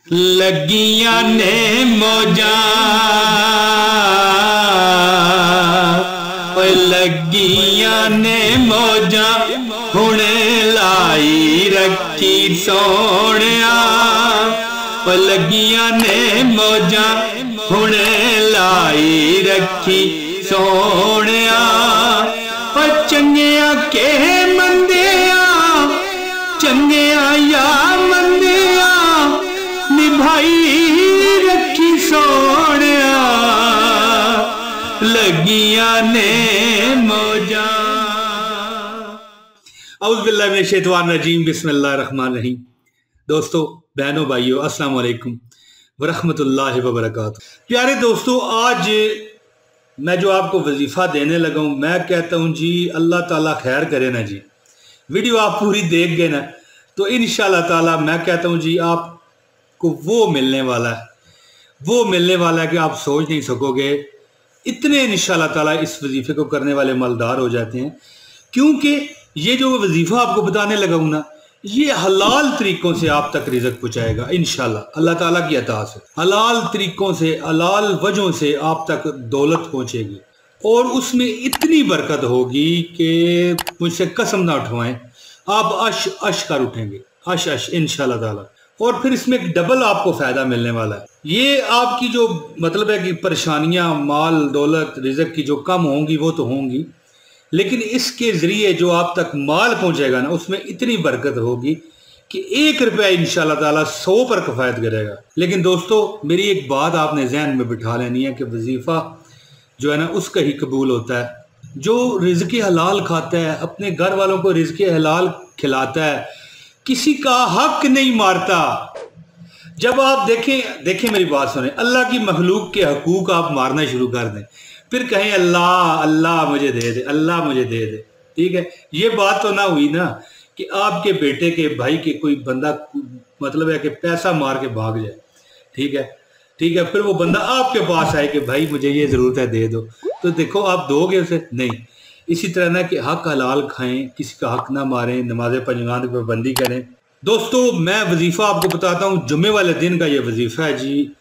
लगियां ने मौजां लगियां ने मौजां हुणे लाई रखी सोहणिया लगियां ने मौजां हुणे लाई रखी सोहणिया चंगिया के मंदिया चंगिया या मंदिया निभाई रखी सोहणिया लगियां ने मौजां। औज़ु बिल्लाहि मिनश शैतानिर रजीम, बिस्मिल्लाहिर रहमानिर रहीम। दोस्तों, बहनों, भाइयों, अस्सलाम वालेकुम वरहमतुल्लाहि वबरकातुहू। प्यारे दोस्तों, आज मैं जो आपको वजीफ़ा देने लगा हूँ, मैं कहता हूँ जी अल्लाह ताला खैर करे ना जी। वीडियो आप पूरी देख गए ना तो इंशाअल्लाह ताला मैं कहता हूँ जी आपको वो मिलने वाला है कि आप सोच नहीं सकोगे। इतने इंशाअल्लाह ताला इस वजीफ़े को करने वाले मालदार हो जाते हैं, क्योंकि ये जो वजीफ़ा आपको बताने लगा हूँ ना, ये हलाल तरीकों से आप तक रिज़्क़ पहुँचाएगा इंशाअल्लाह, अल्लाह ताला की अता से। हलाल तरीकों से, हलाल वजहों से आप तक दौलत पहुँचेगी और उसमें इतनी बरकत होगी कि मुझसे कसम ना उठवाएं, आप अश अश कर उठेंगे, अश अश इंशाअल्लाह ताला। और फिर इसमें एक डबल आपको फ़ायदा मिलने वाला है। ये आपकी जो मतलब है कि परेशानियाँ, माल दौलत, रिज़्क़ की जो कम होंगी वो तो होंगी, लेकिन इसके ज़रिए जो आप तक माल पहुँचेगा ना, उसमें इतनी बरकत होगी कि 1 रुपया इंशाअल्लाह ताला 100 पर किफ़ायत करेगा। लेकिन दोस्तों, मेरी एक बात आपने जहन में बिठा लेनी है कि वजीफ़ा जो है ना उसका ही कबूल होता है जो रिज़्क़ हलाल खाता है, अपने घर वालों को रिज़्क़ हलाल खिलाता है, किसी का हक नहीं मारता। जब आप देखें मेरी बात सुने, अल्लाह की मखलूक के हकूक आप मारना शुरू कर दें, फिर कहें अल्लाह अल्लाह मुझे दे दे, अल्लाह मुझे दे दे, ठीक है। ये बात तो ना हुई ना कि आपके बेटे के, भाई के कोई बंदा मतलब है कि पैसा मार के भाग जाए, ठीक है, फिर वो बंदा आपके पास आए कि भाई मुझे ये ज़रूरत है, दे दो, तो देखो आप दोगे उसे? नहीं। इसी तरह ना कि हक हलाल खाएं, किसी का हक ना मारें, नमाज़ पंजगान की पाबंदी करें। दोस्तों, मैं वजीफ़ा आपको बताता हूँ, जुम्मे वाले दिन का ये वजीफ़ा है जी।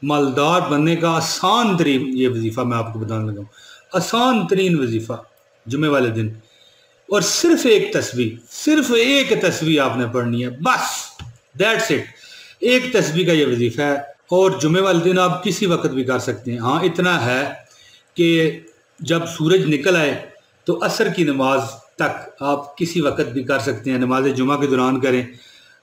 मालदार बनने का आसान तरीन ये वजीफ़ा मैं आपको बताने लगा हूँ, आसान तरीन वजीफ़ा जुम्मे वाले दिन। और सिर्फ एक तस्बीह आपने पढ़नी है, बस, दैट्स इट। एक तस्बीह का ये वजीफ़ा है और जुम्मे वाले दिन आप किसी वक्त भी कर सकते हैं। हाँ, इतना है कि जब सूरज निकल आए तो असर की नमाज तक आप किसी वक्त भी कर सकते हैं। नमाज जुमा के दौरान करें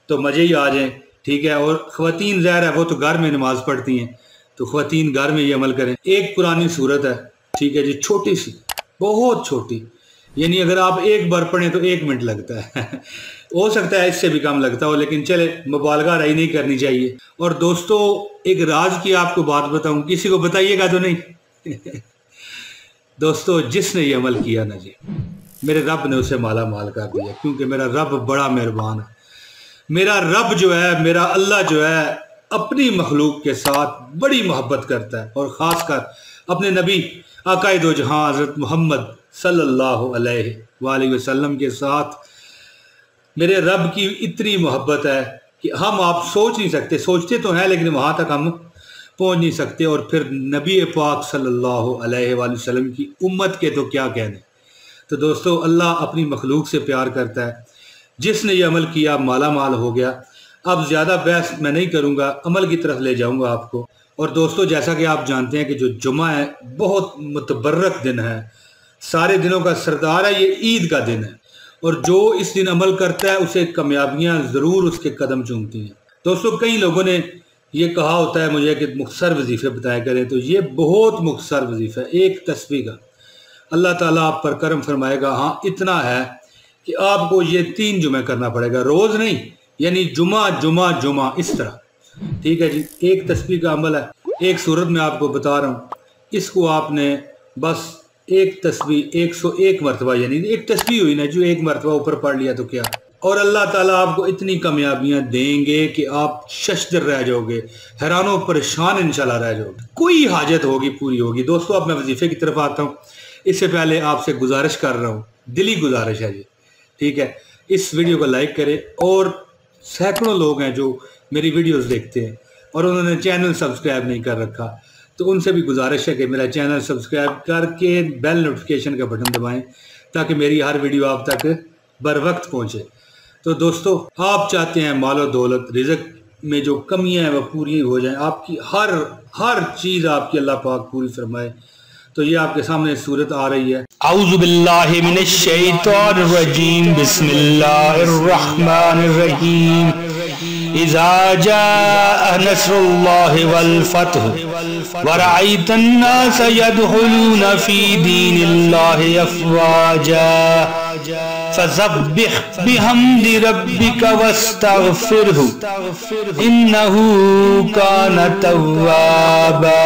तो मज़े ही आ जाएं, ठीक है। और ख़वातीन ज़ाहिर है वो तो घर में नमाज पढ़ती हैं, तो ख़वातीन घर में ये अमल करें। एक पुरानी सूरत है, ठीक है जी, छोटी सी, बहुत छोटी, यानी अगर आप एक बार पढ़ें तो 1 मिनट लगता है हो सकता है इससे भी कम लगता हो, लेकिन चले, मुबालगा राई नहीं करनी चाहिए। और दोस्तों, एक राज की आपको बात बताऊं, किसी को बताइएगा तो नहीं दोस्तों, जिसने ये अमल किया ना जी, मेरे रब ने उसे माला माल कर दिया, क्योंकि मेरा रब बड़ा मेहरबान है। मेरा रब जो है, मेरा अल्लाह जो है, अपनी मखलूक के साथ बड़ी मोहब्बत करता है, और ख़ासकर अपने नबी आकाए दो जहां हज़रत मोहम्मद सल्लल्लाहु अलैहि वसल्लम के साथ मेरे रब की इतनी मोहब्बत है कि हम आप सोच नहीं सकते, सोचते तो हैं लेकिन वहाँ तक हम पहुँच नहीं सकते। और फिर नबी पाक सल्लल्लाहु अलैहि वसल्लम की उम्मत के तो क्या कहने। तो दोस्तों, अल्लाह अपनी मखलूक से प्यार करता है। जिसने ये अमल किया माला माल हो गया। अब ज़्यादा बहस मैं नहीं करूँगा, अमल की तरफ ले जाऊँगा आपको। और दोस्तों, जैसा कि आप जानते हैं कि जो जुमा है बहुत मुतबर्रक दिन है, सारे दिनों का सरदार है, ये ईद का दिन है, और जो इस दिन अमल करता है उसे कामयाबियाँ ज़रूर उसके कदम चूमती हैं। दोस्तों, कई लोगों ने ये कहा होता है मुझे कि मुख्तसर वजीफ़े बताया करें, तो ये बहुत मुख्तसर वजीफ़ा है, एक तस्बीह का। अल्लाह ताला आप पर करम फरमाएगा। हाँ, इतना है कि आपको ये 3 जुमे करना पड़ेगा, रोज़ नहीं, यानी जुमा जुमा जुमा, इस तरह, ठीक है जी। एक तस्बीह का अमल है, एक सूरत में आपको बता रहा हूँ, इसको आपने बस एक तस्बीह 101 मरतबा, यानी एक तस्बीह हुई ना जो 1 मरतबा ऊपर पढ़ लिया तो क्या, और अल्लाह ताला आपको इतनी कामयाबियां देंगे कि आप शशदर रह जाओगे, हैरानो परेशान इंशाल्लाह रह जाओगे, कोई हाजत होगी पूरी होगी। दोस्तों, अब मैं वजीफे की तरफ आता हूँ। इससे पहले आपसे गुजारिश कर रहा हूँ, दिली गुजारिश है जी, ठीक है, इस वीडियो को लाइक करें। और सैकड़ों लोग हैं जो मेरी वीडियोस देखते हैं, اور انہوں نے چینل سبسکرائب نہیں کر رکھا تو ان سے بھی گزارش ہے کہ میرا چینل سبسکرائب کر کے بیل نوٹیفیکیشن کا بٹن دبائیں تاکہ میری ہر ویڈیو آپ تک بر وقت پہنچے۔ تو دوستو آپ چاہتے ہیں مال و دولت رزق میں جو کمیاں ہیں وہ پوری ہو جائیں، آپ کی ہر چیز آپ کی اللہ پاک پوری فرمائے، تو یہ آپ کے سامنے صورت آ رہی ہے۔ اعوذ باللہ من الشیطان الرجیم، بسم اللہ الرحمن الرحیم۔ اذا جاء نصر اللہ والفتح ورأیت الناس يدخلون فی دین اللہ افواجا فسبح بحمد ربک واستغفرہ انہ کان توابا۔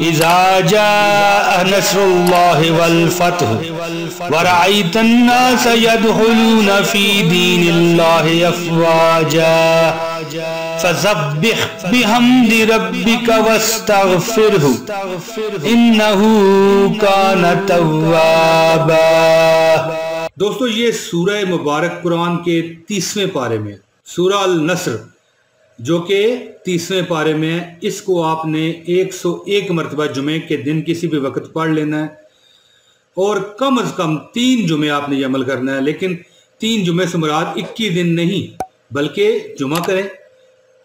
اذا جاء نصر اللہ والفتح ورأیت الناس يدخلون فی دین اللہ افواجا فسبح بحمد ربک واستغفرہ انہ کان توابا۔ دوستو یہ سورہ مبارک قرآن کے 30ویں پارے میں سورہ النصر جو کہ 30ویں پارے میں، اس کو آپ نے 101 مرتبہ جمعے کے دن کسی بھی وقت پڑھ لینا ہے، اور کم از کم 3 جمعے آپ نے یہ عمل کرنا ہے۔ لیکن 3 جمعے سے مراد 21 دن نہیں، بلکہ جمعہ کریں،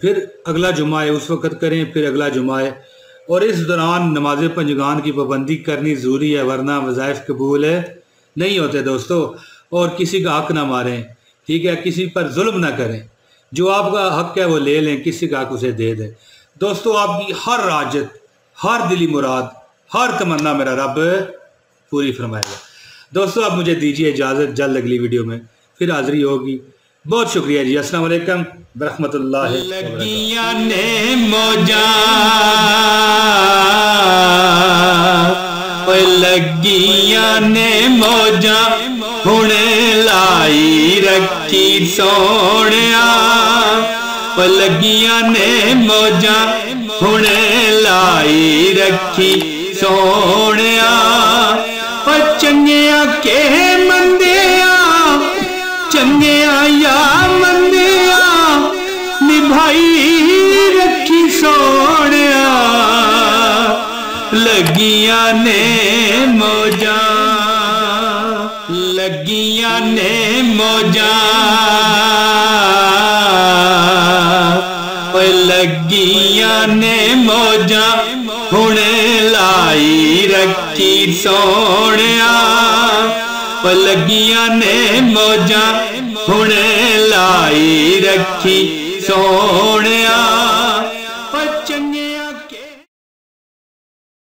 پھر اگلا جمعہ ہے اس وقت کریں، پھر اگلا جمعہ ہے، اور اس دوران نماز پنجگان کی پابندی کرنی ضروری ہے، ورنہ وظائف قبول نہیں ہوتے دوستو۔ اور کسی کا حق نہ ماریں، ٹھیک ہے، کسی پر ظلم نہ کریں، جو آپ کا حق ہے وہ لے لیں، کسی کا حق اسے دے دیں۔ دوستو آپ کی ہر حاجت، ہر دلی مراد، ہر تمنا میرا رب پوری فرمائے گا۔ دوستو اب مجھے دیجیے اجازت، جلد اگلی ویڈیو میں پھر حاضری ہوگی۔ بہت شکریہ جی، السلام علیکم ورحمۃ اللہ لگیاں نے موجاں لگیاں نے موجاں ہنے لائی رکھی سونیا، لگیاں نے موجاں ہنے لائی رکھی سونیا، چنگیا کہ مندیا چنگیا یا مندیا نبھائی رکھی سونیا، لگیاں نے موجاں لگیاں نے موجاں لگیاں نے موجاں ہنے لائی رکھی سونیا، لگیاں نے موجاں ہنے لائی رکھی سونیا، چنگیا